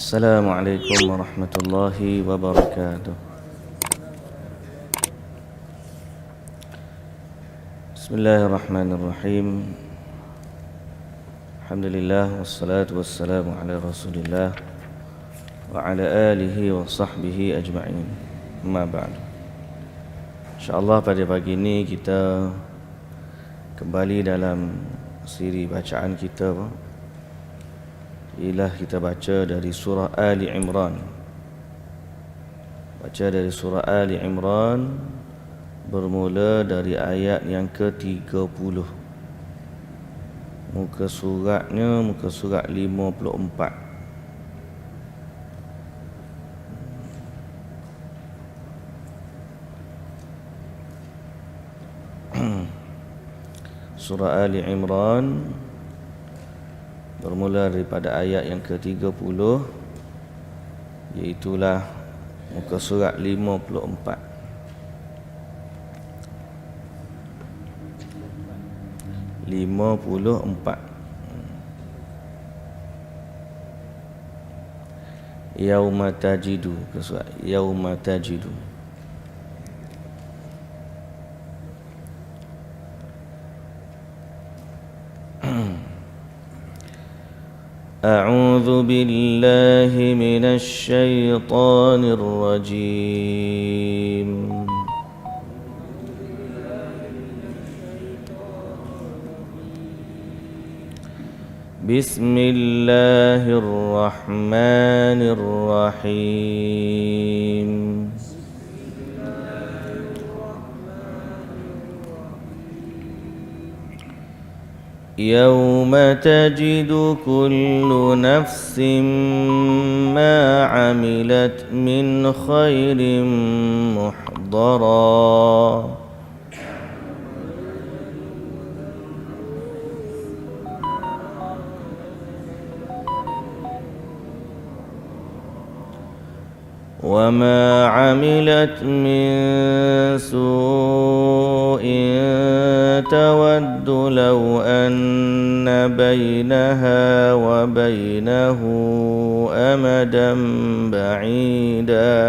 Assalamualaikum warahmatullahi wabarakatuh. Bismillahirrahmanirrahim. Alhamdulillah wassalatu wassalamu ala Rasulillah wa ala alihi wa sahbihi ajma'in. Amma ba'du. InsyaAllah pada pagi ini kita kembali dalam siri bacaan kita, ialah kita baca dari surah Ali Imran. Baca dari surah Ali Imran bermula dari ayat yang ke-30. Muka suratnya muka surat 54. Surah Ali Imran bermula daripada ayat yang ke-30, iaitulah muka surat 54. Yauma tajidu, ke surat Yauma tajidu. أعوذ بالله من الشيطان الرجيم. بسم الله الرحمن الرحيم. يوم تجد كل نفس ما عملت من خير محضرا وما عملت من سوء تود لو أن بينها وبينه أمدا بعيدا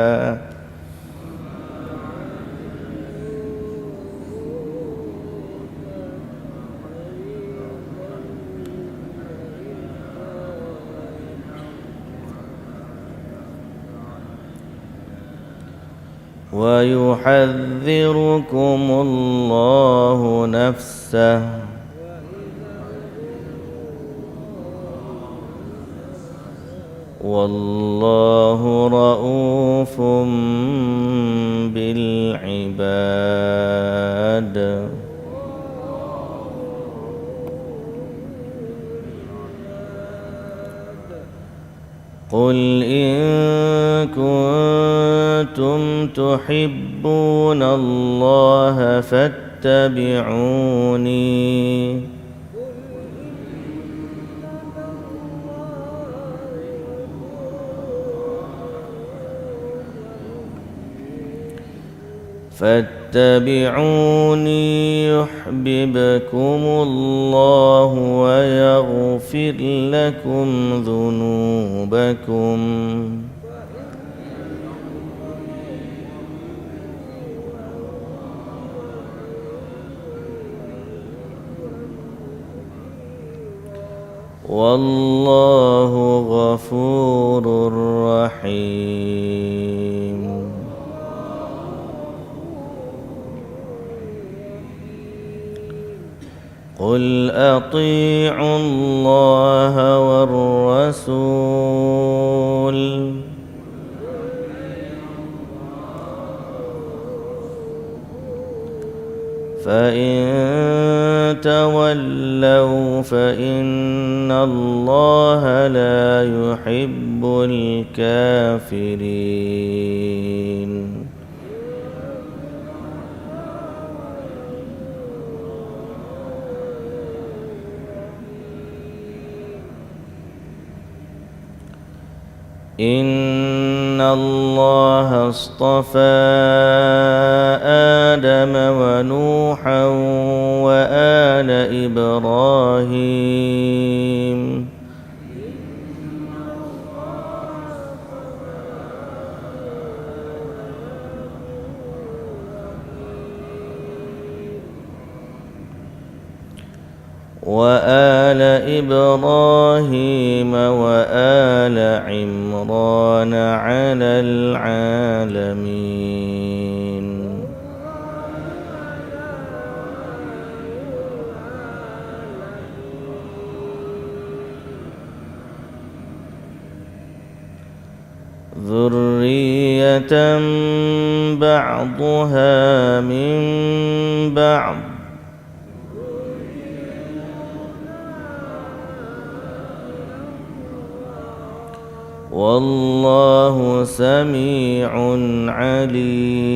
ويحذركم الله نفسه والله رؤوف بالعباد. قل إن كنتم تحبون الله فاتبعوني يحببكم الله ويغفر لكم ذنوبكم والله غفور رحيم. قل أطيعوا الله والرسول فإن تولوا فإن الله لا يحب الكافرين. إن الله اصطفى آدم ونوحا وآل إبراهيم وآل إبراهيم وآل عمران على العالمين. ذرية بعضها من بعض والله سميع عليم.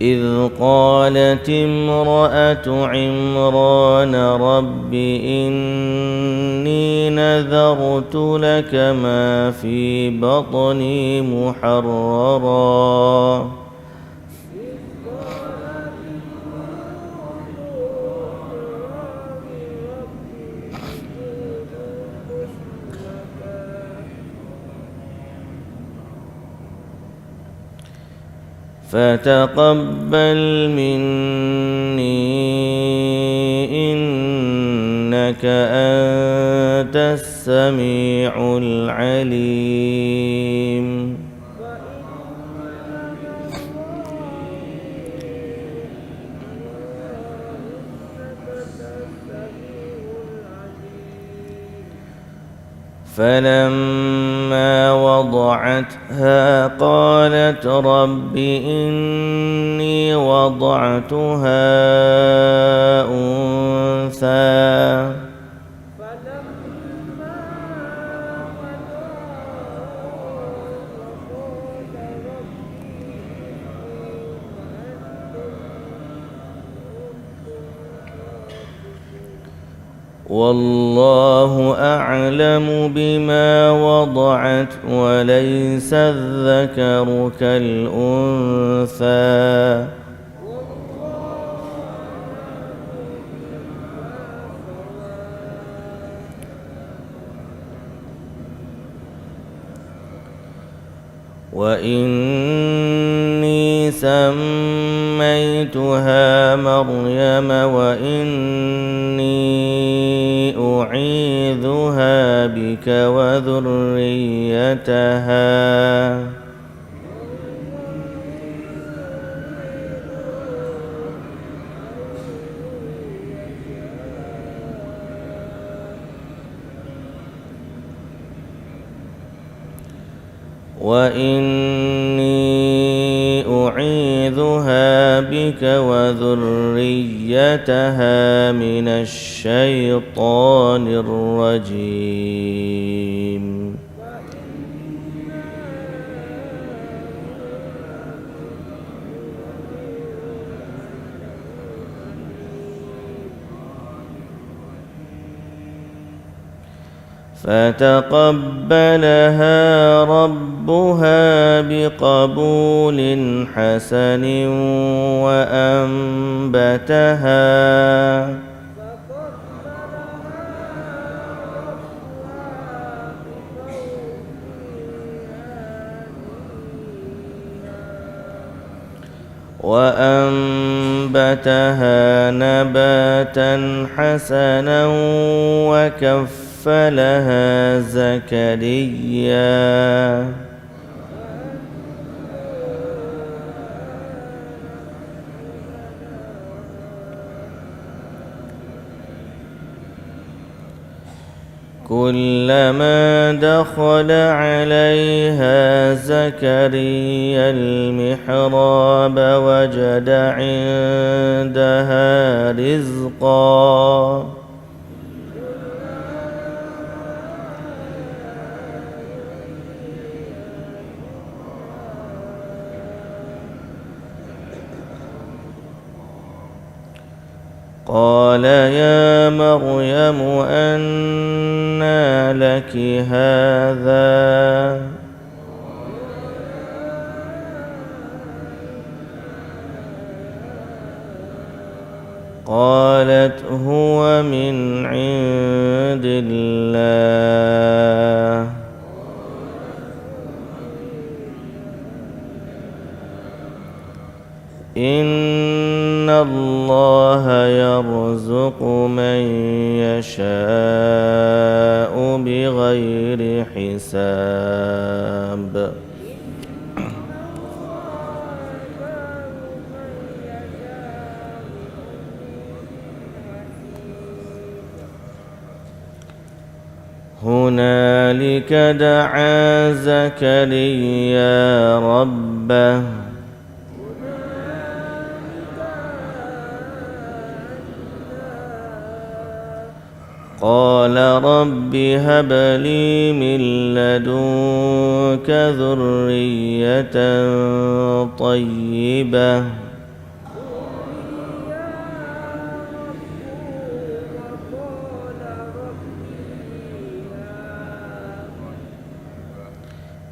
إذ قالت امرأة عمران رب إني نذرت لك ما في بطني محررا فتقبل مني إنك أنت السميع العليم. فلما وضعتها قالت رب إني وضعتها أنثى والله أعلم بما وضعت وليس الذكر كالأنثى وإني سميتها مريم وإني أعيذها بك وذريتها وذريتها من الشيطان الرجيم. فتقبلها ربها بقبول حسن وأنبتها نباتا حسنا وكفلها زكريا كلما دخل عليها زكريا المحراب وجد عندها رزقا قال يا مريم أنى لك هذا قالت هو من عند الله الله يرزق من يشاء بغير حساب هنالك دعا زكريا ربه قال رب هب لي من لدنك ذرية طيبة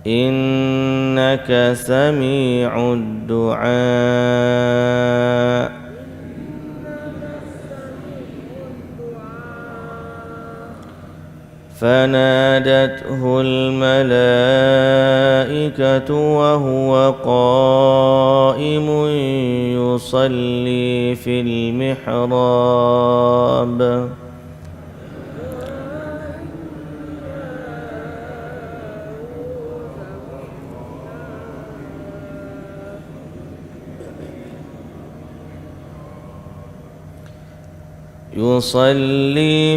إنك سميع الدعاء فنادته الملائكة وهو قائم يصلي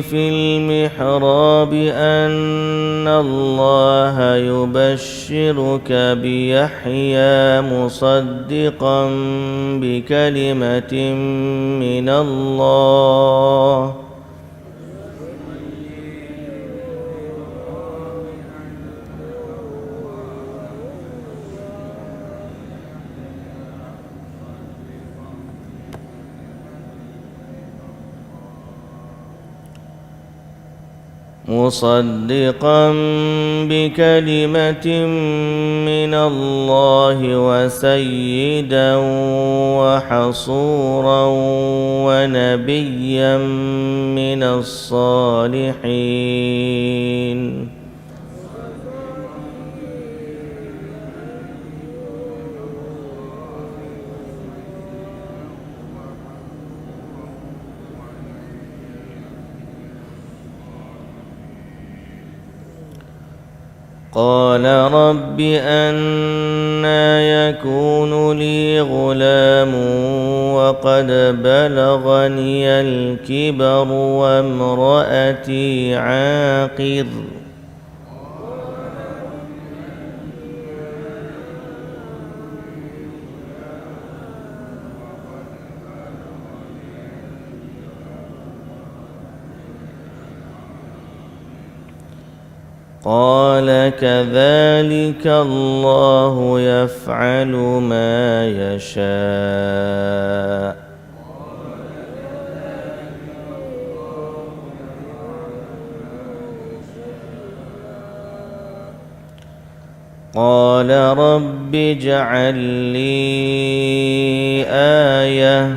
في المحراب أن الله يبشرك بيحيى مصدقا بكلمة من الله وسيدا وحصورا ونبيا من الصالحين قال رب أنى يكون لي غلام وقد بلغني الكبر وامرأتي عاقر قال كذلك الله يفعل ما يشاء قال رب اجعل لي آية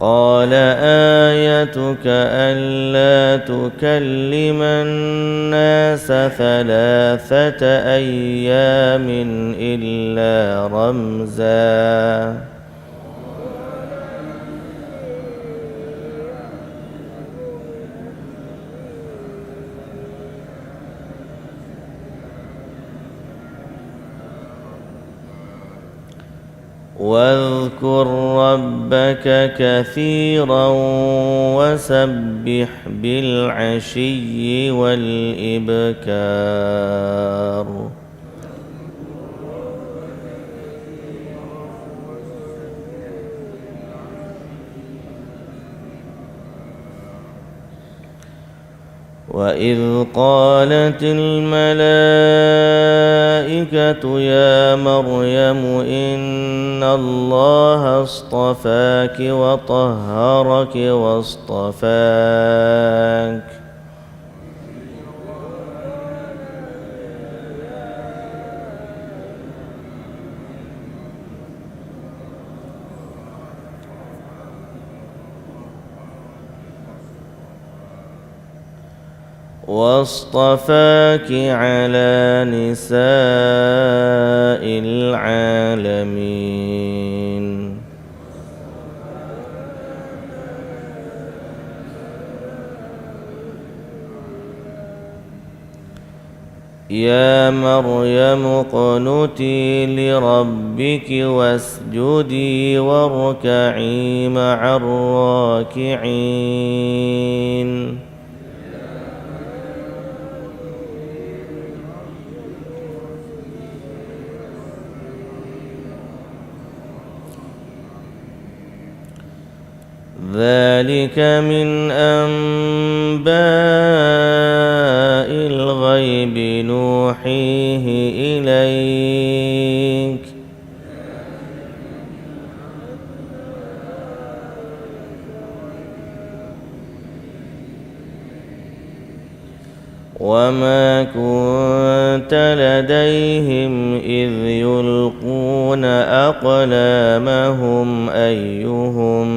قال آيتك ألا تكلم الناس 3 أيام إلا رمزا واذكر ربك كثيرا وسبح بالعشي والإبكار وإذ قالت الملائكة يا مريم إن الله اصطفاك وطهرك واصطفاك واصطفاك على نساء العالمين يا مريم اقنتي لربك واسجدي واركعي مع الراكعين ذلك من أنباء الغيب نوحيه إليك وما كنت لديهم إذ يلقون أقلامهم أيهم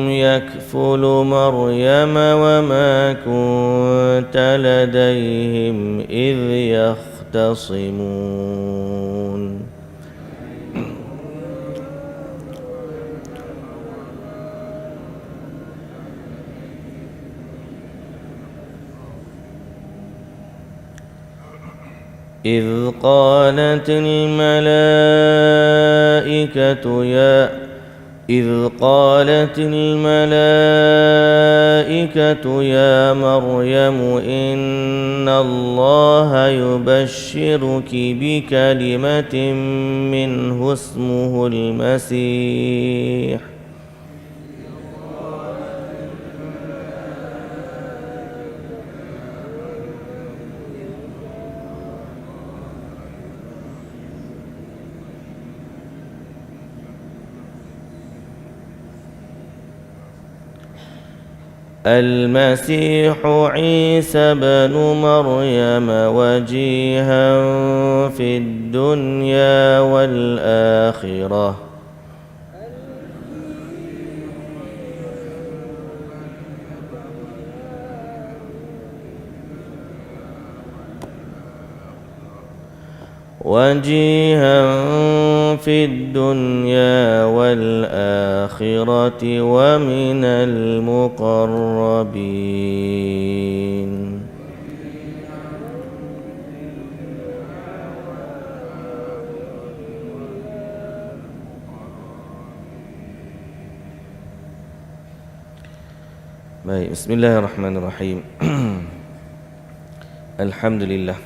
يكفل مريم وما كنت لديهم إذ يختصمون إذ قالت الملائكة يا مريم إن الله يبشرك بكلمة منه اسمه المسيح عيسى بن مريم وجيها في الدنيا والآخرة ومن المقربين Baik, bismillahirrahmanirrahim. Alhamdulillah.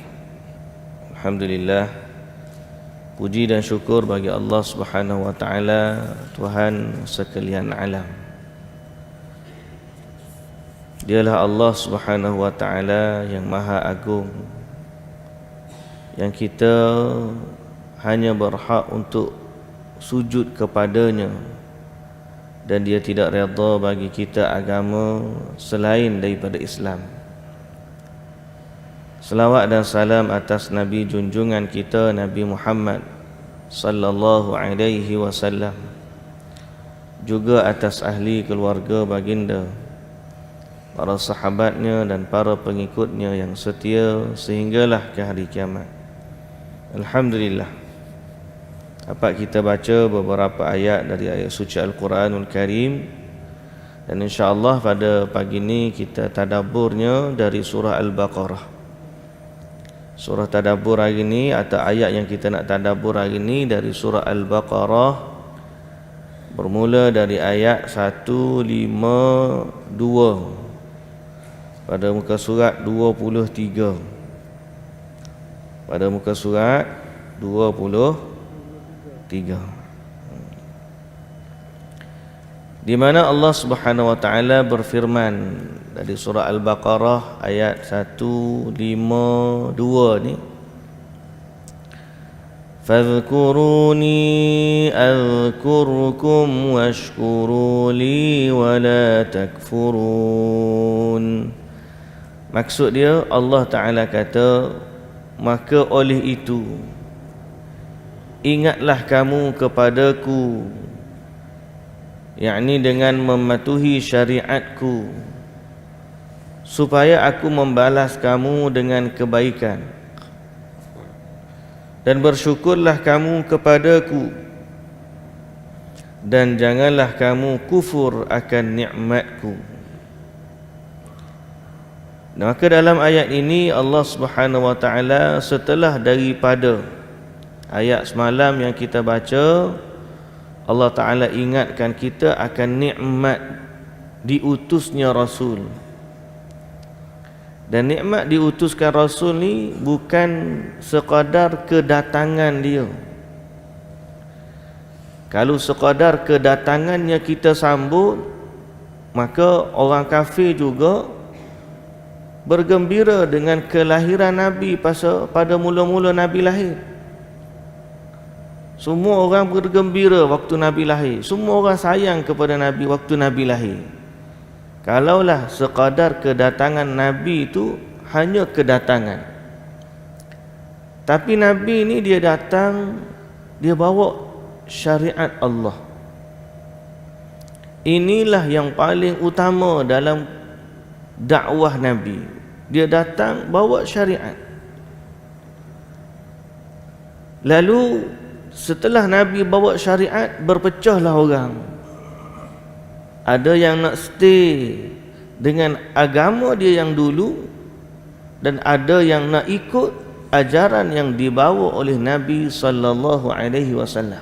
Puji dan syukur bagi Allah Subhanahu wa taala, Tuhan sekalian alam. Dialah Allah Subhanahu wa taala yang Maha Agung, yang kita hanya berhak untuk sujud kepadanya, dan dia tidak redha bagi kita agama selain daripada Islam. Selawat dan salam atas Nabi junjungan kita Nabi Muhammad sallallahu alaihi wasallam, juga atas ahli keluarga baginda, para sahabatnya dan para pengikutnya yang setia sehinggalah ke hari kiamat. Alhamdulillah, dapat kita baca beberapa ayat dari ayat suci Al-Quranul Karim, dan insya-Allah pada pagi ini kita tadabburnya dari surah Al-Baqarah. Surah tadabbur hari ini atau ayat yang kita nak tadabbur hari ini dari surah Al-Baqarah, bermula dari ayat 152 pada muka surat 23. Pada muka surat 23, di mana Allah Subhanahu wa taala berfirman dari surah Al-Baqarah ayat 152 ni, fadhkuruni adhkurkum washkuru li wa la takfurun. Maksud dia, Allah Ta'ala kata, maka oleh itu ingatlah kamu kepadaku, yakni dengan mematuhi syariatku, supaya aku membalas kamu dengan kebaikan, dan bersyukurlah kamu kepadaku, dan janganlah kamu kufur akan nikmatku. Maka dalam ayat ini Allah Subhanahu wa taala setelah daripada ayat semalam yang kita baca, Allah taala ingatkan kita akan nikmat diutusnya Rasul. Dan nikmat diutuskan Rasul ni bukan sekadar kedatangan dia. Kalau sekadar kedatangannya kita sambut, maka orang kafir juga bergembira dengan kelahiran Nabi pada mula-mula Nabi lahir. Semua orang bergembira waktu Nabi lahir. Semua orang sayang kepada Nabi waktu Nabi lahir. Kalaulah sekadar kedatangan Nabi itu hanya kedatangan, tapi Nabi ini dia datang, dia bawa syariat Allah. Inilah yang paling utama dalam dakwah Nabi. Dia datang bawa syariat. Lalu setelah Nabi bawa syariat, berpecahlah orang. Ada yang nak stay dengan agama dia yang dulu, dan ada yang nak ikut ajaran yang dibawa oleh Nabi sallallahu alaihi wasallam.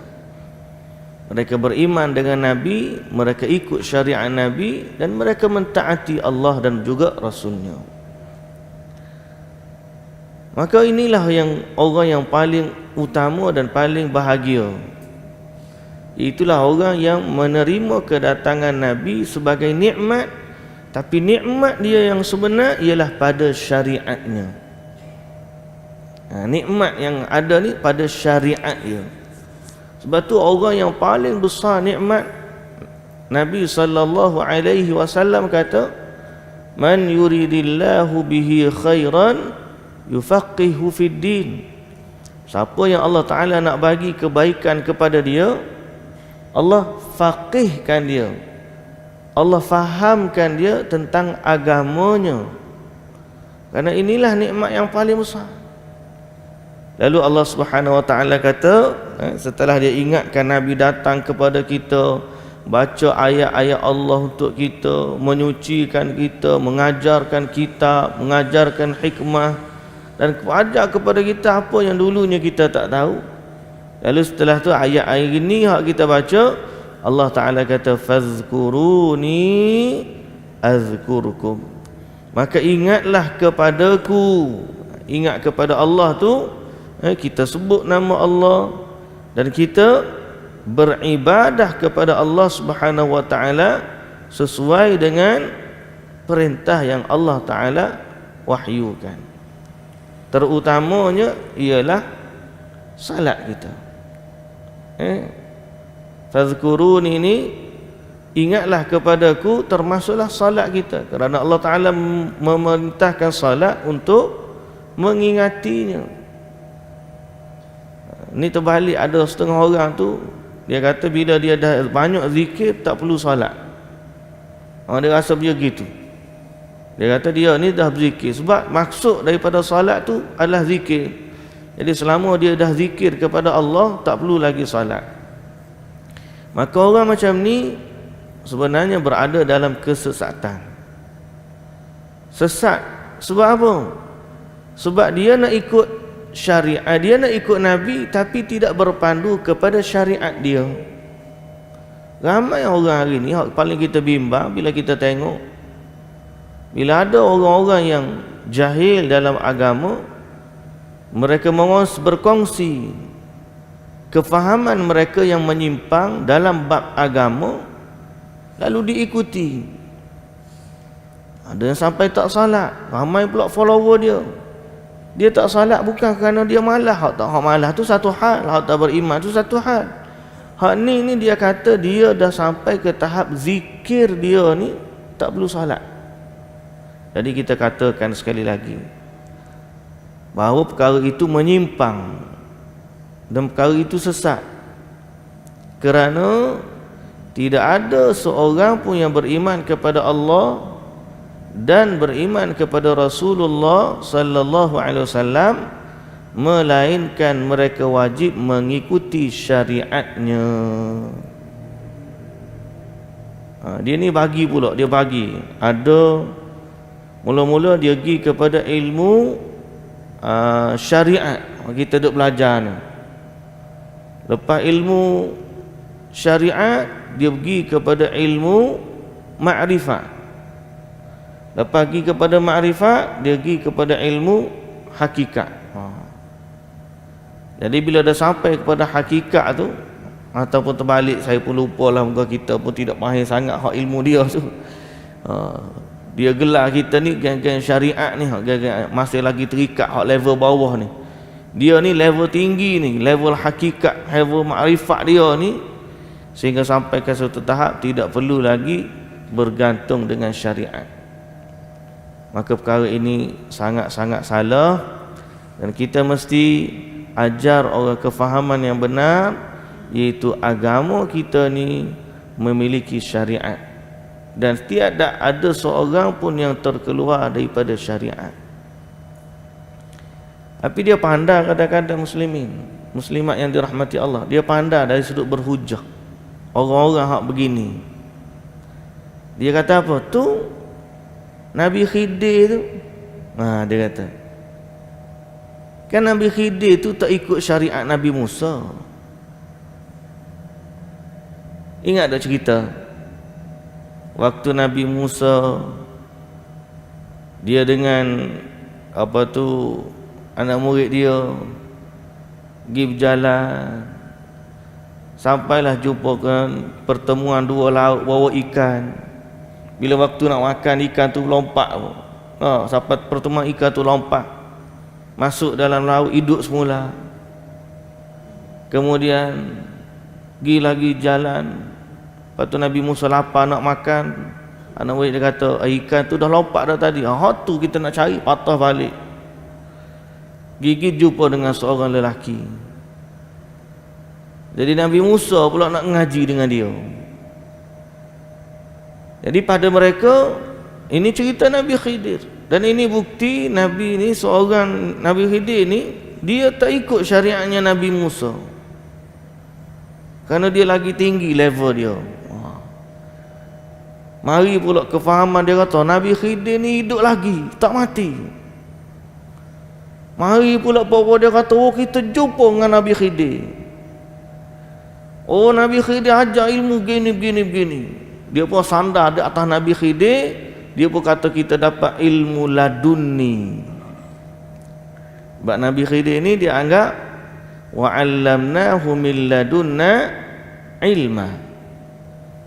Mereka beriman dengan Nabi, mereka ikut syariat Nabi, dan mereka mentaati Allah dan juga Rasulnya. Maka inilah yang orang yang paling utama dan paling bahagia. Itulah orang yang menerima kedatangan Nabi sebagai nikmat, tapi nikmat dia yang sebenar ialah pada syariatnya. Nikmat yang ada ni pada syariat dia. Sebab tu orang yang paling besar nikmat, Nabi sallallahu alaihi wasallam kata, man yuridillahu bihi khairan yufaqihu fid din. Siapa yang Allah Taala nak bagi kebaikan kepada dia, Allah faqihkan dia, Allah fahamkan dia tentang agamanya. Kerana inilah nikmat yang paling besar. Lalu Allah Subhanahu wa taala kata, setelah dia ingatkan Nabi datang kepada kita, baca ayat-ayat Allah untuk kita, menyucikan kita, mengajarkan kita, mengajarkan hikmah, dan ajar kepada kita apa yang dulunya kita tak tahu. Lalu setelah tu ayat-ayat ini hak kita baca, Allah Ta'ala kata, fazkuruni azkurkum. Maka ingatlah kepadaku. Ingat kepada Allah tu, kita sebut nama Allah, dan kita beribadah kepada Allah Subhanahu wa taala sesuai dengan perintah yang Allah Taala wahyukan. Terutamanya ialah salat kita. Fazkuruni ini, ingatlah kepadaku, termasuklah salat kita, kerana Allah Taala memerintahkan salat untuk mengingatinya. Ni terbalik, ada setengah orang tu dia kata bila dia dah banyak zikir tak perlu salat. Dia rasa dia gitu. Dia kata dia ni dah berzikir, sebab maksud daripada salat tu adalah zikir. Jadi selama dia dah zikir kepada Allah, tak perlu lagi salat. Maka orang macam ni sebenarnya berada dalam kesesatan. Sesat sebab apa? Sebab dia nak ikut syariat, dia nak ikut Nabi, tapi tidak berpandu kepada syariat dia. Ramai orang hari ni, paling kita bimbang bila kita tengok, bila ada orang-orang yang jahil dalam agama, mereka berkongsi kefahaman mereka yang menyimpang dalam bab agama, lalu diikuti. Ada yang sampai tak salat, ramai pula follower dia. Dia tak salat bukan kerana dia malas. Hak malas tu satu hal, hak tak beriman tu satu hal. Hak ni dia kata dia dah sampai ke tahap zikir dia ni tak perlu salat. Jadi kita katakan sekali lagi, bahawa perkara itu menyimpang dan perkara itu sesat, kerana tidak ada seorang pun yang beriman kepada Allah dan beriman kepada Rasulullah sallallahu alaihi wasallam melainkan mereka wajib mengikuti syariatnya. Dia ni bagi pula, dia bagi. Ada mula-mula dia pergi kepada ilmu syariat. Kita duk belajar ni. Lepas ilmu syariat, dia pergi kepada ilmu ma'rifat. Lepas pergi kepada ma'rifat, dia pergi kepada ilmu hakikat. Jadi bila dah sampai kepada hakikat tu, ataupun terbalik, saya pun lupa lah, muka kita pun tidak mahir sangat hak ilmu dia tu. Dia gelar kita ni geng-geng syariat ni, masih lagi terikat hak level bawah ni. Dia ni level tinggi ni, level hakikat, level ma'rifat dia ni, sehingga sampai ke suatu tahap tidak perlu lagi bergantung dengan syariat. Maka perkara ini sangat-sangat salah, dan kita mesti ajar orang kefahaman yang benar, iaitu agama kita ni memiliki syariat, dan tiada ada seorang pun yang terkeluar daripada syariat. Tapi dia pandai kadang-kadang muslimat yang dirahmati Allah, dia pandai dari sudut berhujah orang-orang hak begini. Dia kata apa? Tu Nabi Khidir tu, dia kata kan Nabi Khidir tu tak ikut syariat Nabi Musa. Ingat tak cerita waktu Nabi Musa dia dengan anak murid dia pergi berjalan, sampailah jumpa pertemuan dua laut bawa ikan. Bila waktu nak makan, ikan tu lompat. Sampai pertemuan, ikan tu lompat masuk dalam laut, hidup semula. Kemudian pergi lagi jalan. Lepas tu Nabi Musa lapar nak makan. Anak murid dia kata, ikan tu dah lompat dah tadi. Tu kita nak cari, patah balik. Gigi jumpa dengan seorang lelaki. Jadi Nabi Musa pula nak ngaji dengan dia. Jadi pada mereka, ini cerita Nabi Khidir, dan ini bukti Nabi ni, seorang Nabi Khidir ni, dia tak ikut syariatnya Nabi Musa, kerana dia lagi tinggi level dia. Mari pula kefahaman dia kata Nabi Khidir ni hidup lagi, tak mati. Mari pula bawa dia kata, kita jumpa dengan Nabi Khidir. Nabi Khidir ajar ilmu begini. Dia pun sandar di atas Nabi Khidir. Dia pun kata kita dapat ilmu ladunni. Sebab Nabi Khidir ni dia anggap wa'allamnahu min ladunna ilma.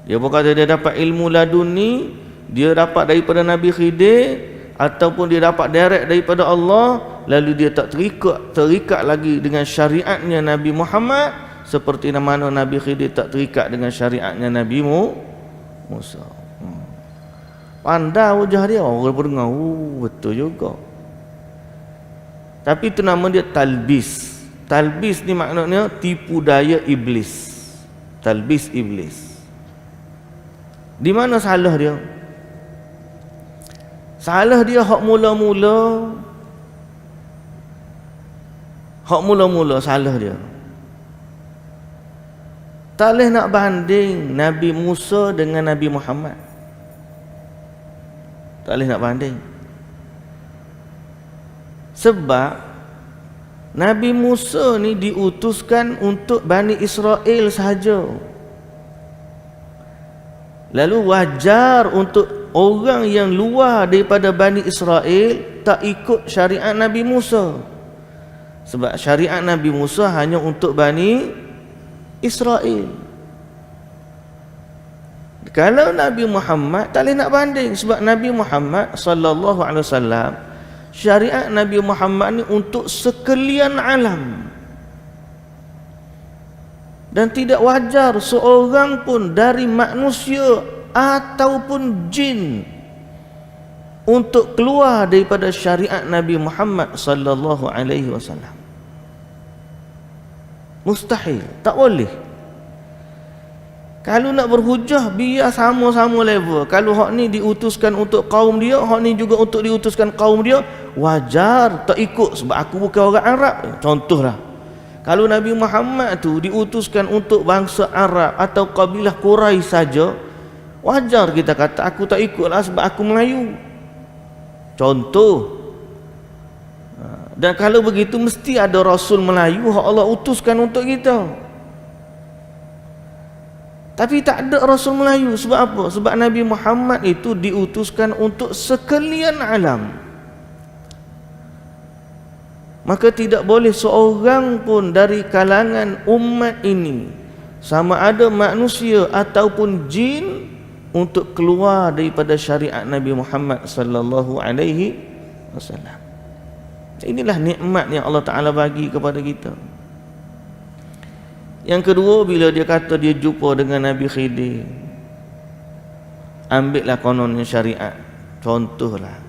Dia pun kata dia dapat ilmu ladunni, dia dapat daripada Nabi Khidir, ataupun dia dapat direct daripada Allah, lalu dia tak terikat lagi dengan syariatnya Nabi Muhammad, seperti mana Nabi Khidir tak terikat dengan syariatnya Nabi Musa. Pandai wajah dia, orang dengar, betul juga. Tapi itu nama dia talbis. Talbis ni maknanya tipu daya iblis. Talbis iblis. Di mana salah dia? Salah dia hak mula-mula salah dia. Tak boleh nak banding Nabi Musa dengan Nabi Muhammad. Tak boleh nak banding. Sebab Nabi Musa ni diutuskan untuk Bani Israel sahaja. Lalu wajar untuk orang yang luar daripada Bani Israel tak ikut syariat Nabi Musa. Sebab syariat Nabi Musa hanya untuk Bani Israel. Kalau Nabi Muhammad tak boleh nak banding, sebab Nabi Muhammad sallallahu alaihi wasallam, syariat Nabi Muhammad ni untuk sekalian alam. Dan tidak wajar seorang pun dari manusia ataupun jin untuk keluar daripada syariat Nabi Muhammad sallallahu alaihi wasallam. Mustahil, tak boleh. Kalau nak berhujah, biar sama-sama level. Kalau hak ni diutuskan untuk kaum dia, hak ni juga untuk diutuskan kaum dia, wajar tak ikut sebab aku bukan orang Arab. Contohlah, kalau Nabi Muhammad tu diutuskan untuk bangsa Arab atau kabilah Quraisy saja, wajar kita kata aku tak ikutlah sebab aku Melayu. Contoh. Dan kalau begitu mesti ada Rasul Melayu yang Allah utuskan untuk kita. Tapi tak ada Rasul Melayu. Sebab apa? Sebab Nabi Muhammad itu diutuskan untuk sekalian alam. Maka tidak boleh seorang pun dari kalangan umat ini, sama ada manusia ataupun jin, untuk keluar daripada syariat Nabi Muhammad sallallahu alaihi wasallam. Inilah nikmat yang Allah Ta'ala bagi kepada kita. Yang kedua, bila dia kata dia jumpa dengan Nabi Khidir, ambillah kononnya syariat. Contohlah,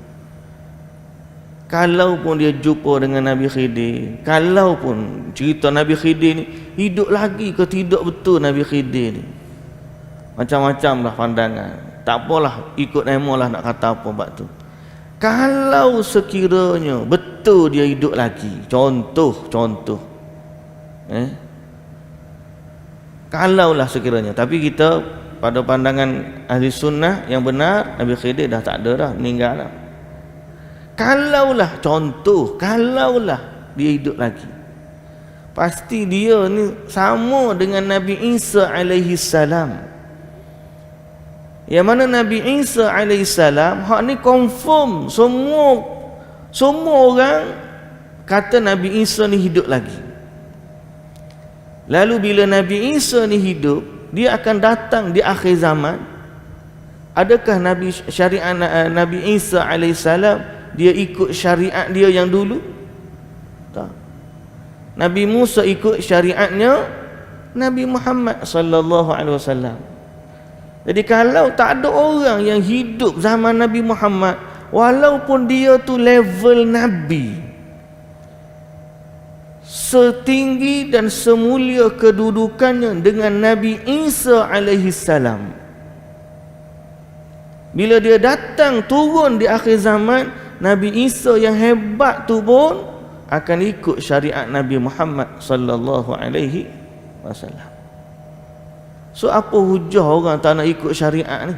kalau pun dia jumpa dengan Nabi Khidir, kalau pun cerita Nabi Khidir ni hidup lagi ke tidak betul Nabi Khidir ni, macam-macam lah pandangan. Tak apalah, ikut nama lah nak kata apa bab tu. Kalau sekiranya betul dia hidup lagi, contoh kalaulah sekiranya, tapi kita pada pandangan ahli sunnah yang benar, Nabi Khidir dah tak ada dah, meninggal dah. Kalaulah dia hidup lagi, pasti dia ni sama dengan Nabi Isa alaihi salam. Yang mana Nabi Isa alaihi salam, hak ni confirm semua orang kata Nabi Isa ni hidup lagi. Lalu bila Nabi Isa ni hidup, dia akan datang di akhir zaman. Adakah syariat Nabi Isa alaihissalam dia ikut syariat dia yang dulu? Tak. Nabi Musa ikut syariatnya Nabi Muhammad sallallahu alaihi wasallam. Jadi kalau tak ada orang yang hidup zaman Nabi Muhammad, walaupun dia tu level Nabi, setinggi dan semulia kedudukannya dengan Nabi Isa alaihi salam, bila dia datang turun di akhir zaman, Nabi Isa yang hebat tu pun akan ikut syariat Nabi Muhammad sallallahu alaihi wasallam. So apa hujah orang tak nak ikut syariat ni?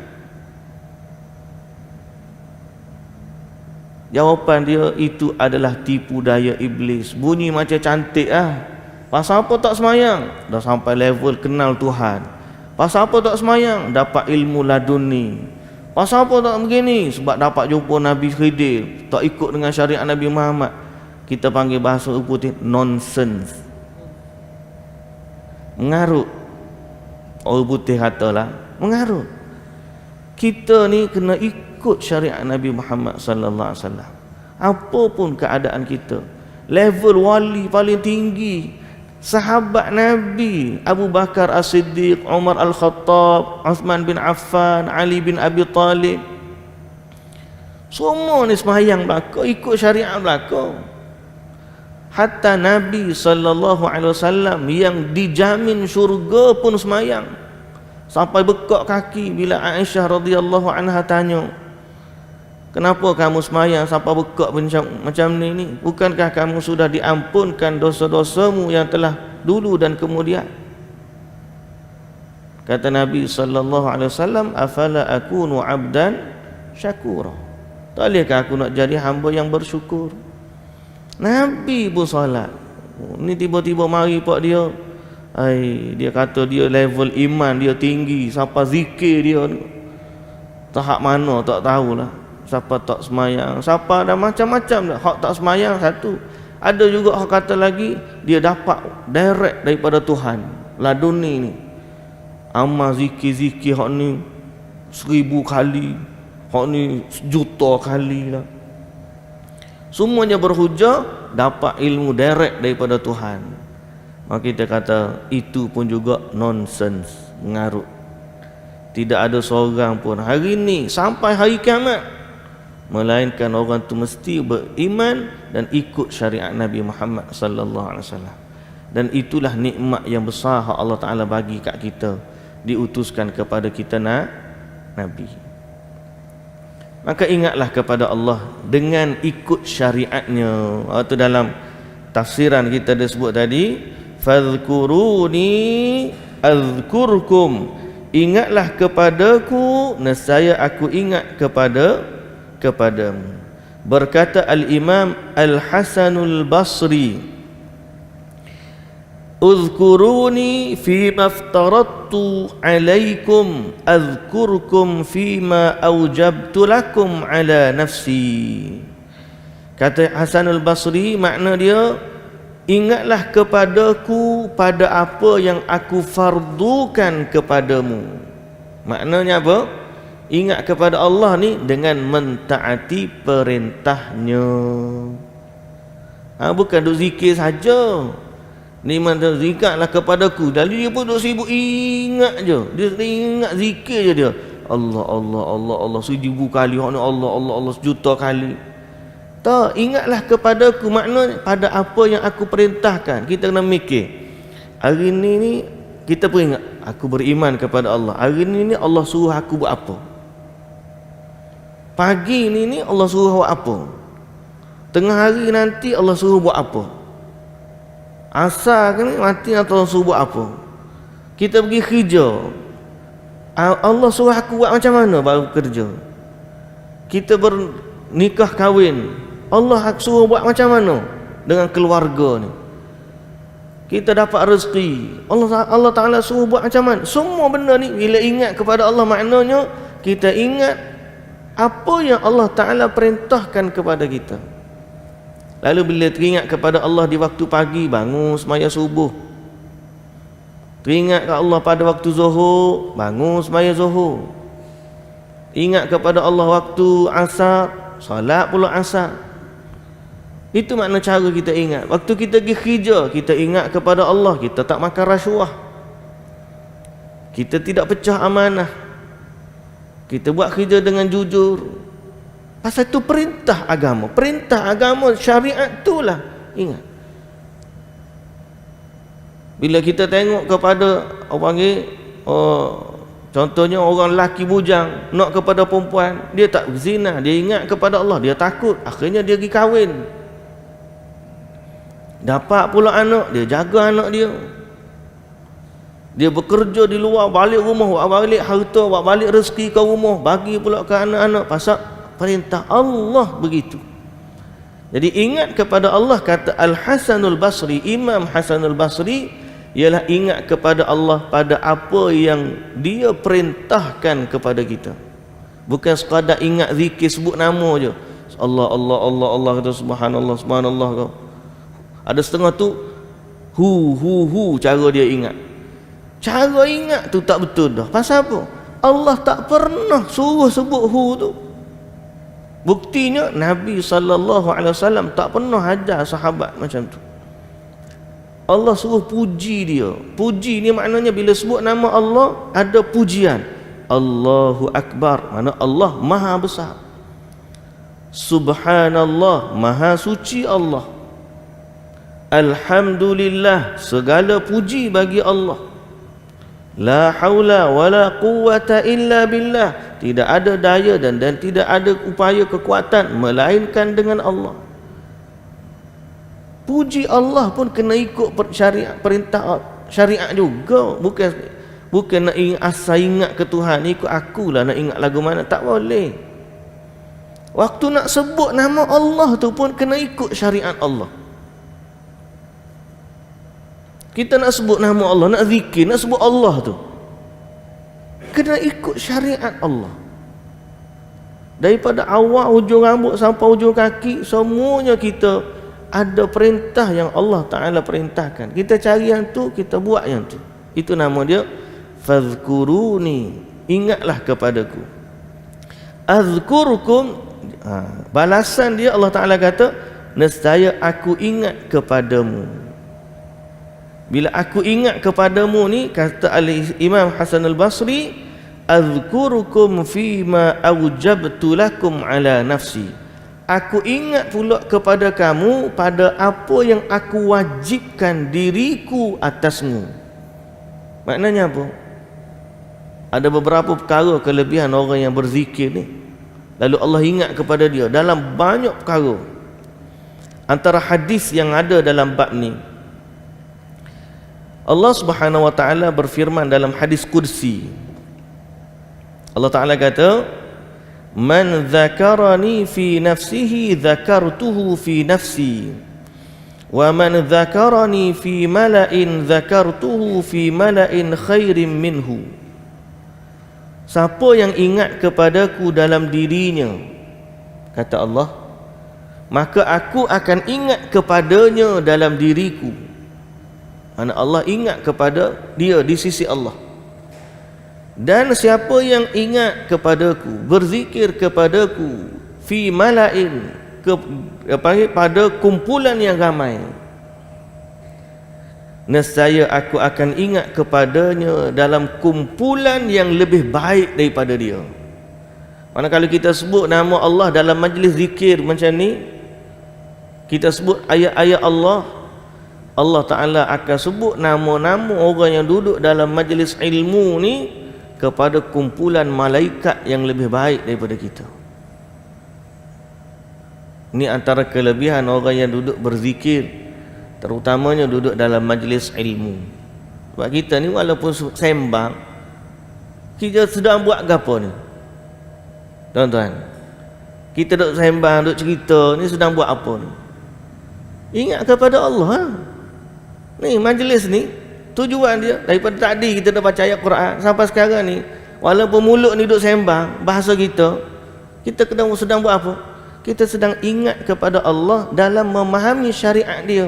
Jawapan dia, itu adalah tipu daya iblis. Bunyi macam cantik ah. Pasal apa tak semayang? Dah sampai level kenal Tuhan. Pasal apa tak semayang? Dapat ilmu laduni. Pasal apa tak begini? Sebab dapat jumpa Nabi Khidir, tak ikut dengan syariat Nabi Muhammad. Kita panggil bahasa putih nonsense. Mengarut. Orang putih katalah mengarut. Kita ni kena ikut syariat Nabi Muhammad sallallahu alaihi wasallam. Apapun keadaan kita, level wali paling tinggi, sahabat Nabi Abu Bakar As-Siddiq, Umar Al-Khattab, Uthman bin Affan, Ali bin Abi Talib, semua ni semayang belaka, ikut syariat belaka. Hatta Nabi sallallahu alaihi wasallam yang dijamin syurga pun semayang, sampai bekak kaki bila Aisyah radhiyallahu anha tanya, kenapa kamu semayang sampai bekak macam ni? Bukankah kamu sudah diampunkan dosa-dosamu yang telah dulu dan kemudian? Kata Nabi sallallahu alaihi wasallam, afala akunu abdan syakura, tak bolehkah aku nak jadi hamba yang bersyukur? Nabi pun salat. Ni tiba-tiba mari pak dia, dia kata dia level iman dia tinggi, siapa zikir dia tahap mana tak tahulah. Siapa tak semayang, siapa ada macam-macam dah. Hak tak semayang satu, ada juga hak kata lagi dia dapat direct daripada Tuhan laduni ni. Amal zikir-zikir hak ni 1000 kali, hak ni 1,000,000 kali lah. Semuanya berhujah dapat ilmu direct daripada Tuhan. Maka kita kata itu pun juga nonsense, mengarut. Tidak ada seorang pun hari ni sampai hari kiamat melainkan orang tu mesti beriman dan ikut syariat Nabi Muhammad sallallahu alaihi wasallam. Dan itulah nikmat yang besar Allah Taala bagi kat kita, diutuskan kepada kita Nabi. Maka ingatlah kepada Allah dengan ikut syariatnya. Itu dalam tafsiran kita dah sebut tadi, fadhkuruni azkurkum, ingatlah kepadaku nescaya aku ingat kepadamu. Berkata Al-Imam Al-Hasanul Basri, uzkuruni fima aftaradtu alaikum azkurkum fima aujabtu lakum ala nafsi. Kata Hasanul Basri, makna dia, ingatlah kepadaku pada apa yang aku fardukan kepadamu. Maknanya apa? Ingat kepada Allah ni dengan mentaati perintahnya. Bukan duk zikir saja. Ni mana zikirlah kepadaku. Jadi dia pun duk sibuk ingat je. Dia ingat zikir je dia. Allah Allah Allah Allah 1000 kali, Allah Allah Allah Allah 1,000,000 kali. Tak, ingatlah kepadaku, maknanya pada apa yang aku perintahkan. Kita kena mikir. Hari ni kita pun ingat, aku beriman kepada Allah. Hari ni Allah suruh aku buat apa? Pagi ni Allah suruh buat apa? Tengah hari nanti Allah suruh buat apa? Asar ni mati atau Allah suruh buat apa? Kita pergi kerja, Allah suruh aku buat macam mana baru kerja? Kita bernikah kahwin, Allah suruh buat macam mana dengan keluarga ni? Kita dapat rezeki, Allah Ta'ala suruh buat macam mana? Semua benda ni bila ingat kepada Allah, maknanya kita ingat apa yang Allah Ta'ala perintahkan kepada kita. Lalu bila teringat kepada Allah di waktu pagi, bangun semaya subuh. Teringat kepada Allah pada waktu zuhur, bangun semaya zuhur. Ingat kepada Allah waktu asar, salat pula asar. Itu makna cara kita ingat. Waktu kita pergi kerja, kita ingat kepada Allah, kita tak makan rasuah, kita tidak pecah amanah, kita buat kerja dengan jujur. Pasal itu perintah agama. Perintah agama, syariat itulah. Ingat. Bila kita tengok kepada orang panggil, contohnya orang lelaki bujang nak kepada perempuan, dia tak berzina, dia ingat kepada Allah, dia takut, akhirnya dia pergi kahwin. Dapat pula anak, dia jaga anak dia. Dia bekerja di luar, balik rumah, bawa balik harta, bawa balik rezeki ke rumah, bagi pula ke anak-anak. Pasal perintah Allah begitu. Jadi ingat kepada Allah, kata Al-Hasanul Basri, Imam Hasanul Basri, ialah ingat kepada Allah pada apa yang dia perintahkan kepada kita. Bukan sekadar ingat zikir, sebut nama je, Allah Allah Allah Allah, kata subhanallah subhanallah kau. Ada setengah tu hu cara dia ingat. Cara ingat tu tak betul dah. Pasal apa? Allah tak pernah suruh sebut hu tu. Buktinya Nabi SAW tak pernah ajar sahabat macam tu. Allah suruh puji dia. Puji ni maknanya bila sebut nama Allah ada pujian. Allahu Akbar, mana Allah Maha Besar. Subhanallah, Maha Suci Allah. Alhamdulillah, segala puji bagi Allah. La haula wala quwwata illa billah, tidak ada daya dan tidak ada upaya kekuatan melainkan dengan Allah. Puji Allah pun kena ikut syariat, perintah syariat juga. Bukan nak asal ingat ke Tuhan, ikut akulah nak ingat lagu mana, tak boleh. Waktu nak sebut nama Allah tu pun kena ikut syariat Allah. Kita nak sebut nama Allah, nak zikir, nak sebut Allah tu, kena ikut syariat Allah. Daripada awal hujung rambut sampai hujung kaki, semuanya kita ada perintah yang Allah Ta'ala perintahkan. Kita cari yang tu, kita buat yang tu. Itu nama dia fadhkuruni, ingatlah kepadaku. Azkurukum, balasan dia Allah Ta'ala kata, nescaya aku ingat kepadamu. Bila aku ingat kepadamu ni, kata Imam Hasan al-Basri, azkurukum fima awjabtu lakum ala nafsi. Aku ingat pula kepada kamu pada apa yang aku wajibkan diriku atasmu. Maknanya apa? Ada beberapa perkara kelebihan orang yang berzikir ni, lalu Allah ingat kepada dia dalam banyak perkara. Antara hadis yang ada dalam bab ni, Allah Subhanahu wa taala berfirman dalam hadis qudsi. Allah Taala kata, "Man dzakarani fi nafsihi dzakartuhu fi nafsi, wa man dzakarani fi mala'in dzakartuhu fi mala'in khairin minhu." Siapa yang ingat kepadaku dalam dirinya, kata Allah, maka aku akan ingat kepadanya dalam diriku. Mana Allah ingat kepada dia di sisi Allah. Dan siapa yang ingat kepadaku, berzikir kepadaku fi mala'in, pada kumpulan yang ramai, nescaya aku akan ingat kepadanya dalam kumpulan yang lebih baik daripada dia. Mana kalau kita sebut nama Allah dalam majlis zikir macam ni, kita sebut ayat-ayat Allah, Allah Ta'ala akan sebut nama-nama orang yang duduk dalam majlis ilmu ni kepada kumpulan malaikat yang lebih baik daripada kita. Ini antara kelebihan orang yang duduk berzikir, terutamanya duduk dalam majlis ilmu. Sebab kita ni walaupun sembang, kita sedang buat apa ni? Tuan-tuan, kita duduk sembang, duduk cerita, ni sedang buat apa ni? Ingat kepada Allah. Ni majlis ni, tujuan dia daripada tadi kita dah baca ayat Quran sampai sekarang ni, walaupun mulut ni duduk sembang bahasa kita sedang buat apa? Kita sedang ingat kepada Allah dalam memahami syariat dia.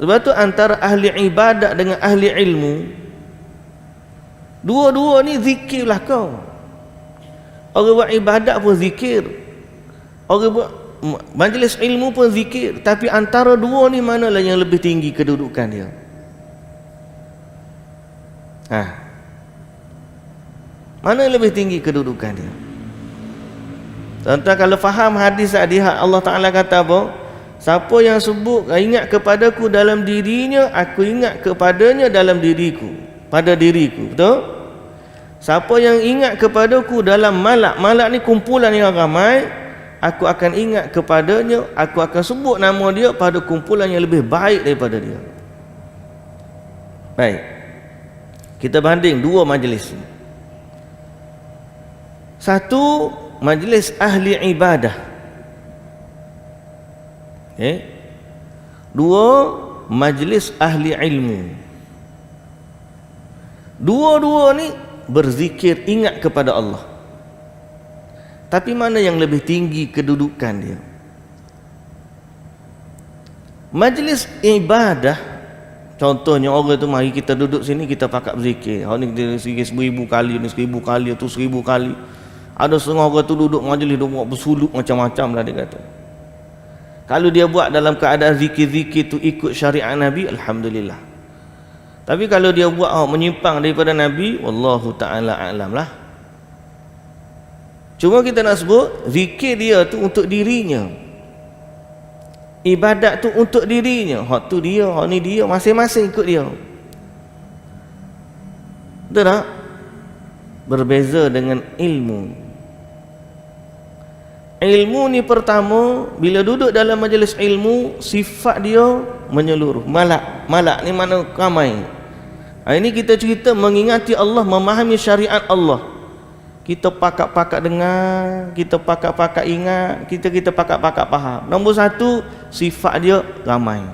Sebab tu antara ahli ibadat dengan ahli ilmu, dua-dua ni zikirlah kau. Orang buat ibadat pun zikir, orang buat majlis ilmu pun zikir, tapi antara dua ni manalah yang lebih tinggi kedudukan dia? Mana yang lebih tinggi kedudukan dia? Tuan-tuan kalau faham hadis tadi, Allah Ta'ala kata apa? Siapa yang sebut ingat kepadaku dalam dirinya, aku ingat kepadanya dalam diriku, pada diriku. Betul? Siapa yang ingat kepadaku dalam malak, malak ni kumpulan yang ramai, aku akan ingat kepadanya, aku akan sebut nama dia pada kumpulan yang lebih baik daripada dia. Baik, kita banding dua majlis. Satu, majlis ahli ibadah. Dua, majlis ahli ilmu. Dua-dua ni berzikir, ingat kepada Allah. Tapi mana yang lebih tinggi kedudukan dia? Majlis ibadah, contohnya orang tu mari kita duduk sini, kita pakat berzikir. Hari ni kita zikir 1000 kali, ni 1000 kali, tu 1000 kali. Ada setengah orang tu duduk majlis, dia buat bersuluk macam-macam lah dia kata. Kalau dia buat dalam keadaan zikir-zikir tu ikut syariat Nabi, alhamdulillah. Tapi kalau dia buat menyimpang daripada Nabi, wallahu ta'ala a'lam lah. Cuma kita nak sebut zikir dia tu untuk dirinya, ibadat tu untuk dirinya. Hak tu dia, hak ni dia, masing-masing ikut dia. Betul tak? Berbeza dengan ilmu. Ilmu ni pertama, bila duduk dalam majlis ilmu, sifat dia menyeluruh. Malak ni mana ramai. Ini kita cerita mengingati Allah, memahami syariat Allah. Kita pakat-pakat dengar, kita pakat-pakat ingat, kita pakat-pakat faham. Nombor satu, sifat dia ramai.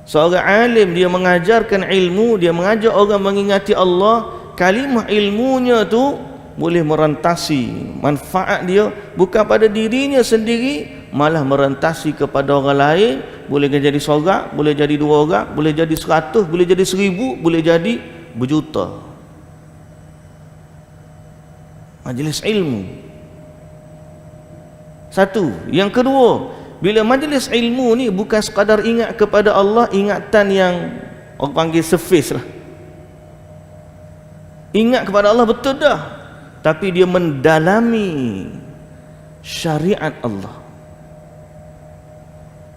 Seorang alim, dia mengajarkan ilmu, dia mengajar orang mengingati Allah. Kalimah ilmunya tu boleh merentasi manfaat dia, bukan pada dirinya sendiri, malah merentasi kepada orang lain. Boleh jadi seorang, boleh jadi 2 orang, boleh jadi 100, boleh jadi 1000, boleh jadi berjuta. Majlis ilmu. Satu. Yang kedua, bila majlis ilmu ni bukan sekadar ingat kepada Allah, ingatan yang orang panggil surface lah. Ingat kepada Allah betul dah, tapi dia mendalami syariat Allah.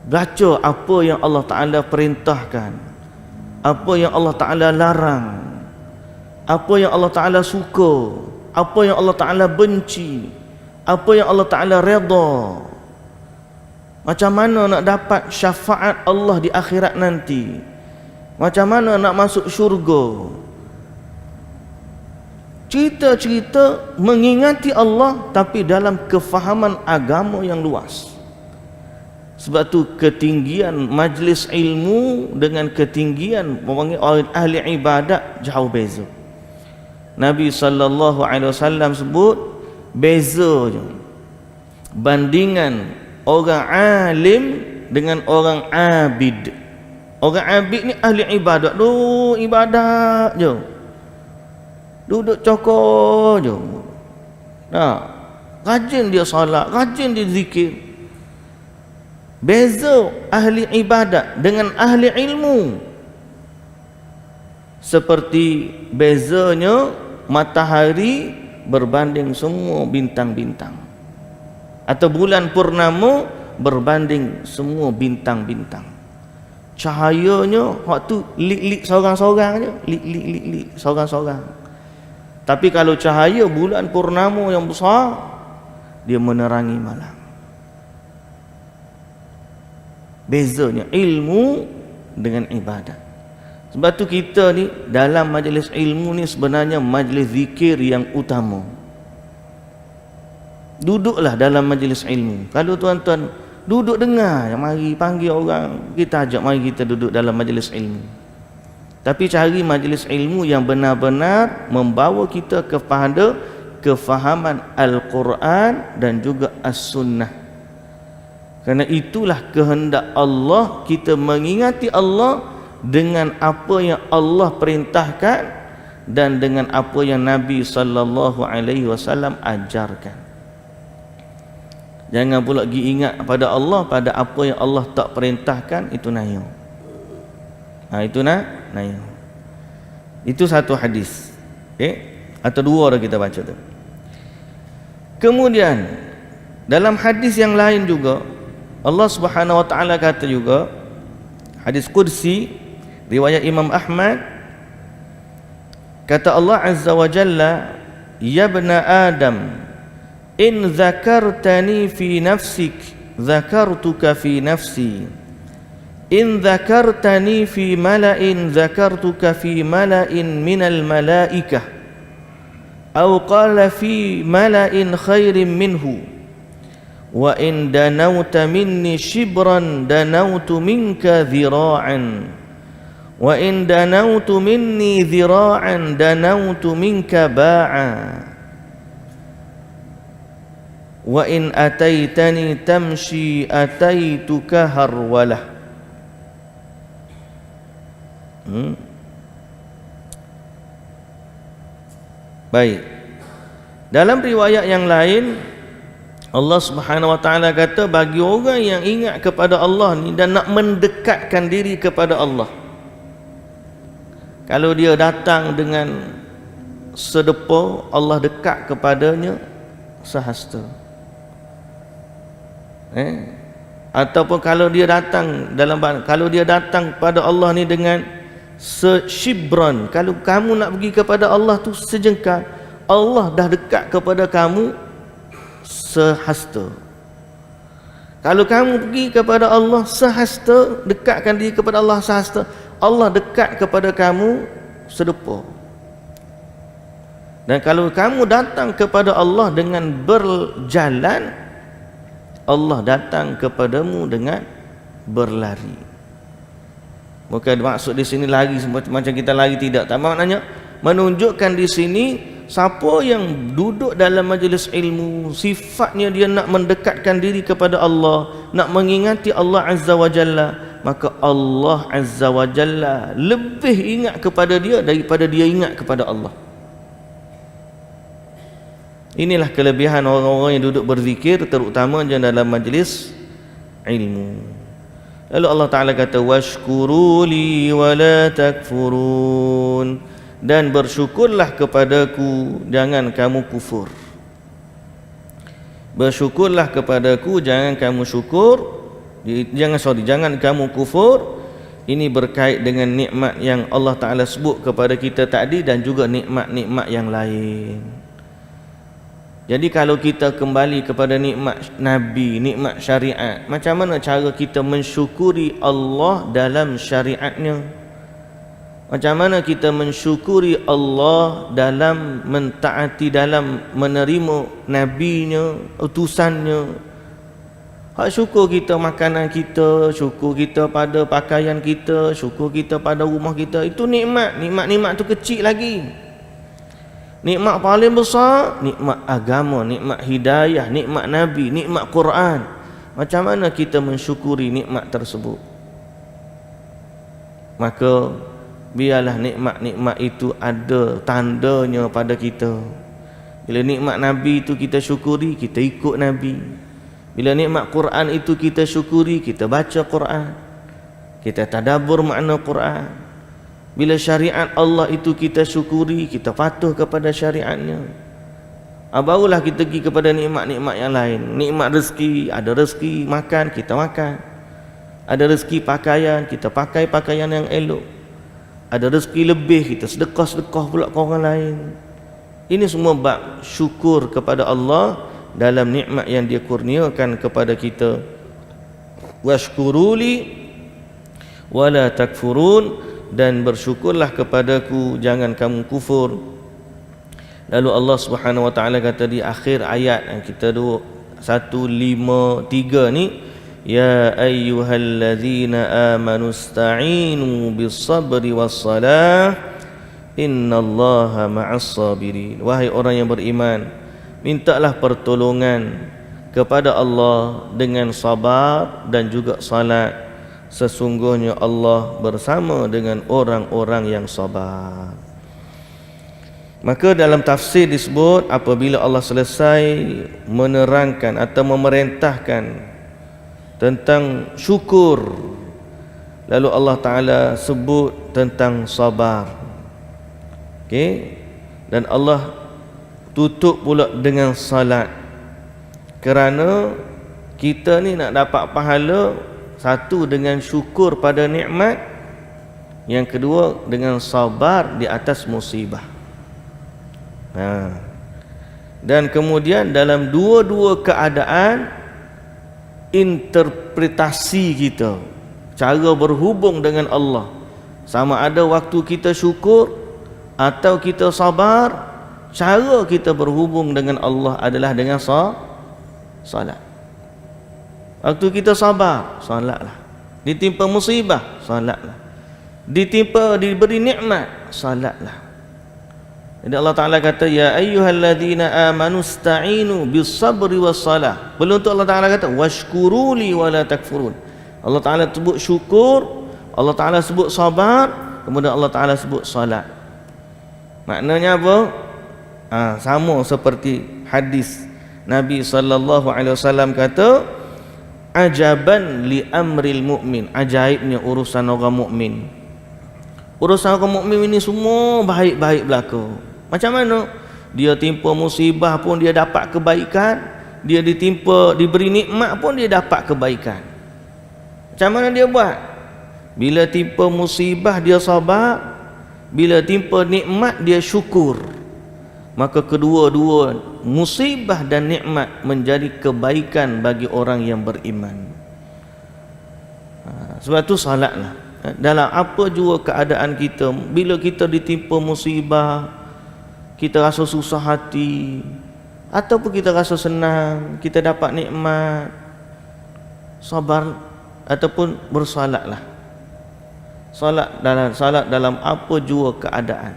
Baca apa yang Allah Ta'ala perintahkan, apa yang Allah Ta'ala larang, apa yang Allah Ta'ala suka, apa yang Allah Ta'ala benci, apa yang Allah Ta'ala redha. Macam mana nak dapat syafaat Allah di akhirat nanti, macam mana nak masuk syurga. Cerita-cerita mengingati Allah tapi dalam kefahaman agama yang luas. Sebab tu ketinggian majlis ilmu dengan ketinggian orang ahli ibadat jauh beza. Nabi SAW sebut beza je bandingan orang alim dengan orang abid. Orang abid ni ahli ibadat, ibadat je, duduk cokor je. Rajin dia solat, rajin dia zikir. Beza ahli ibadat dengan ahli ilmu seperti bezanya matahari berbanding semua bintang-bintang, atau bulan purnama berbanding semua bintang-bintang. Cahayanya waktu lik-lik sorang-sorang je, lik-lik sorang-sorang. Tapi kalau cahaya bulan purnama yang besar, dia menerangi malam. Bezanya ilmu dengan ibadat. Sebab tu kita ni dalam majlis ilmu ni sebenarnya majlis zikir yang utama. Duduklah dalam majlis ilmu. Kalau tuan-tuan duduk dengar, mari panggil orang, kita ajak mari kita duduk dalam majlis ilmu. Tapi cari majlis ilmu yang benar-benar membawa kita kepada kefahaman Al-Quran dan juga As-Sunnah. Kerana itulah kehendak Allah, kita mengingati Allah dengan apa yang Allah perintahkan dan dengan apa yang Nabi SAW ajarkan. Jangan pula pergi ingat pada Allah pada apa yang Allah tak perintahkan, itu nayo. Itu nayo. Itu satu hadis. Atau dua dah kita baca tu. Kemudian dalam hadis yang lain juga Allah Subhanahu wa taala kata juga, hadis qudsi riwayat Imam Ahmad, kata Allah Azza wa Jalla, ya ibna Adam, in zakartani fi nafsik zakartuka fi nafsi, in zakartani fi mala'in zakartuka fi mala'in minal malaikah, atau qala fi mala'in khairin minhu, wa in danauta minni shibran danautu minka dhira'an, wa in danautu minni dhira'an danautu minka ba'a, wa in ataitani tamshi ataituka harwalah. Baik. Dalam riwayat yang lain Allah Subhanahu wa taala kata, bagi orang yang ingat kepada Allah ni dan nak mendekatkan diri kepada Allah, kalau dia datang dengan sedekah, Allah dekat kepadanya sehasta. Ataupun kalau dia datang kalau dia datang kepada Allah ni dengan seshibran, kalau kamu nak pergi kepada Allah tu sejengkal, Allah dah dekat kepada kamu sehasta. Kalau kamu pergi kepada Allah sehasta, dekatkan diri kepada Allah sehasta, Allah dekat kepada kamu sedepa. Dan kalau kamu datang kepada Allah dengan berjalan, Allah datang kepadamu dengan berlari. Bukan maksud di sini lari macam kita lari, tidak. Tak, maknanya menunjukkan di sini siapa yang duduk dalam majlis ilmu, sifatnya dia nak mendekatkan diri kepada Allah, nak mengingati Allah Azza wa Jalla, maka Allah Azza wa Jalla lebih ingat kepada dia daripada dia ingat kepada Allah. Inilah kelebihan orang-orang yang duduk berzikir, terutama dalam majlis ilmu. Lalu Allah Ta'ala kata, washkuruli wa la takfurun, dan bersyukurlah kepadaku, jangan kamu kufur. Bersyukurlah kepadaku, jangan kamu jangan kamu kufur. Ini berkait dengan nikmat yang Allah Ta'ala sebut kepada kita tadi dan juga nikmat-nikmat yang lain. Jadi kalau kita kembali kepada nikmat Nabi, nikmat syariat, macam mana cara kita mensyukuri Allah dalam syariatnya? Macam mana kita mensyukuri Allah dalam mentaati, dalam menerima nabinya, utusannya? Hak syukur kita makanan kita, syukur kita pada pakaian kita, syukur kita pada rumah kita, itu nikmat. Nikmat tu kecil lagi. Nikmat paling besar, nikmat agama, nikmat hidayah, nikmat Nabi, nikmat Quran. Macam mana kita mensyukuri nikmat tersebut? Maka biarlah nikmat-nikmat itu ada tandanya pada kita. Bila nikmat Nabi itu kita syukuri, kita ikut Nabi. Bila nikmat Quran itu kita syukuri, kita baca Quran, kita tadabbur makna Quran. Bila syariat Allah itu kita syukuri, kita patuh kepada syariatnya. Barulah kita pergi kepada nikmat-nikmat yang lain. Nikmat rezeki, ada rezeki makan, kita makan. Ada rezeki pakaian, kita pakai pakaian yang elok. Ada rezeki lebih, kita sedekah-sedekah pula ke orang lain. Ini semua bab syukur kepada Allah dalam nikmat yang dia kurniakan kepada kita. Washkuruli wala takfurun, dan bersyukurlah kepadaku, jangan kamu kufur. Lalu Allah Subhanahu wa taala kata di akhir ayat yang kita 153 ni, ya ayyuhallazina amanu ista'inu bis-sabri was-salah innallaha ma'as sabirin. Wahai orang yang beriman, mintalah pertolongan kepada Allah dengan sabar dan juga salat. Sesungguhnya Allah bersama dengan orang-orang yang sabar. Maka dalam tafsir disebut, apabila Allah selesai menerangkan atau memerintahkan tentang syukur, lalu Allah Ta'ala sebut tentang sabar. Okey, dan Allah tutup pula dengan salat. Kerana kita ni nak dapat pahala, satu dengan syukur pada nikmat, yang kedua dengan sabar di atas musibah. Dan kemudian dalam dua-dua keadaan, interpretasi kita, cara berhubung dengan Allah, sama ada waktu kita syukur atau kita sabar, cara kita berhubung dengan Allah adalah dengan salat. Waktu kita sabar, salatlah. Ditimpa musibah, salatlah. Diberi nikmat, salatlah. Jadi Allah Ta'ala kata, ya ayyuhalladzina amanu ista'inu bis-sabri was-salah. Belum tu Allah Ta'ala kata, washkuruli wala takfurun. Allah Ta'ala sebut syukur, Allah Ta'ala sebut sabar, kemudian Allah Ta'ala sebut salat. Maknanya apa? Sama seperti hadis Nabi SAW kata, ajaban li amril mu'min. Ajaibnya urusan orang mukmin. Urusan orang mukmin ini semua baik-baik berlaku. Macam mana? Dia timpa musibah pun dia dapat kebaikan, dia diberi nikmat pun dia dapat kebaikan. Macam mana dia buat? Bila timpa musibah dia sabar, bila timpa nikmat dia syukur. Maka kedua-dua musibah dan nikmat menjadi kebaikan bagi orang yang beriman. Sebab tu salatlah. Dalam apa jua keadaan kita, bila kita ditimpa musibah, kita rasa susah hati ataupun kita rasa senang, kita dapat nikmat, sabar ataupun bersalatlah. Salat dalam apa jua keadaan.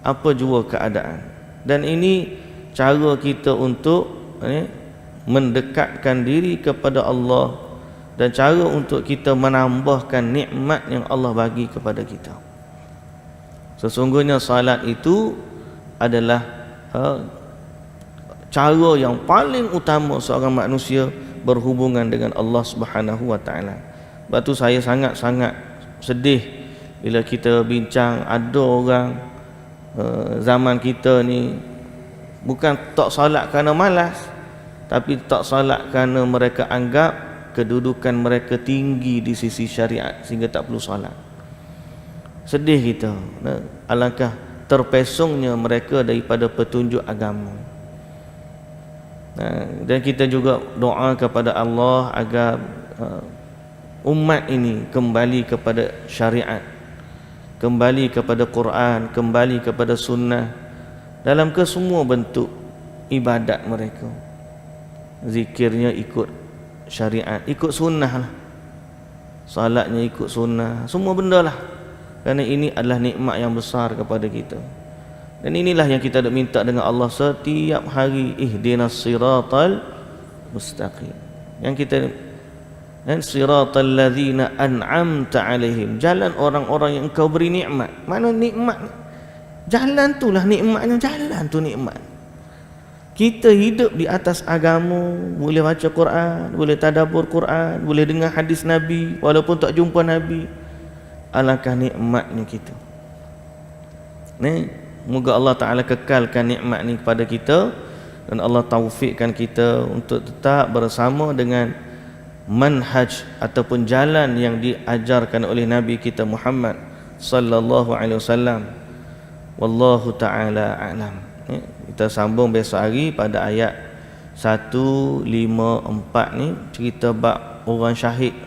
Apa jua keadaan. Dan ini cara kita untuk mendekatkan diri kepada Allah, dan cara untuk kita menambahkan nikmat yang Allah bagi kepada kita. Sesungguhnya salat itu adalah cara yang paling utama seorang manusia berhubungan dengan Allah Subhanahu wa taala. Sebab tu saya sangat-sangat sedih bila kita bincang, ada orang zaman kita ni bukan tak solat kerana malas, tapi tak solat kerana mereka anggap kedudukan mereka tinggi di sisi syariat sehingga tak perlu solat. Sedih kita, alangkah terpesongnya mereka daripada petunjuk agama. Dan kita juga doa kepada Allah agar umat ini kembali kepada syariat, kembali kepada Quran, kembali kepada sunnah dalam kesemua bentuk ibadat mereka. Zikirnya ikut syariat, ikut sunnah lah, salatnya ikut sunnah, semua benda lah. Kerana ini adalah nikmat yang besar kepada kita. Dan inilah yang kita nak minta dengan Allah setiap hari, ihdinas siratal mustaqim. Yang kita dan siratal ladzina an'amta alaihim, jalan orang-orang yang engkau beri nikmat. Mana nikmat? Jalan itulah nikmatnya, jalan tu nikmat. Kita hidup di atas agama, boleh baca Quran, boleh tadabbur Quran, boleh dengar hadis Nabi walaupun tak jumpa Nabi. Alangkah nikmatnya kita. Moga Allah Ta'ala kekalkan nikmat ni kepada kita, dan Allah taufikkan kita untuk tetap bersama dengan manhaj ataupun jalan yang diajarkan oleh Nabi kita Muhammad sallallahu alaihi wasallam. Wallahu ta'ala a'lam. Kita sambung besok hari pada ayat 154 ni, cerita bab orang syahid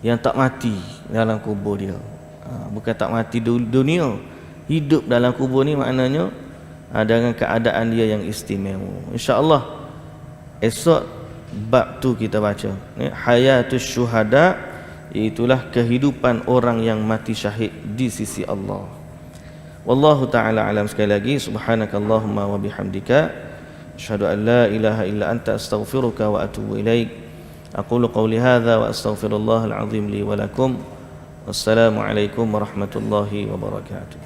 yang tak mati dalam kubur dia. Bukan tak mati dunia, hidup dalam kubur ni maknanya dengan keadaan dia yang istimewa. InsyaAllah esok bab tu kita baca, hayatus syuhada, iaitulah kehidupan orang yang mati syahid di sisi Allah. Wallahu ta'ala alam. Sekali lagi, subhanakallahumma wa bihamdika, asyhadu an la ilaha illa anta, astaghfiruka wa atubu ilaik. Aqulu qawli hadha wa astaghfirullahal azim li wa lakum. Wassalamu alaikum warahmatullahi wabarakatuh.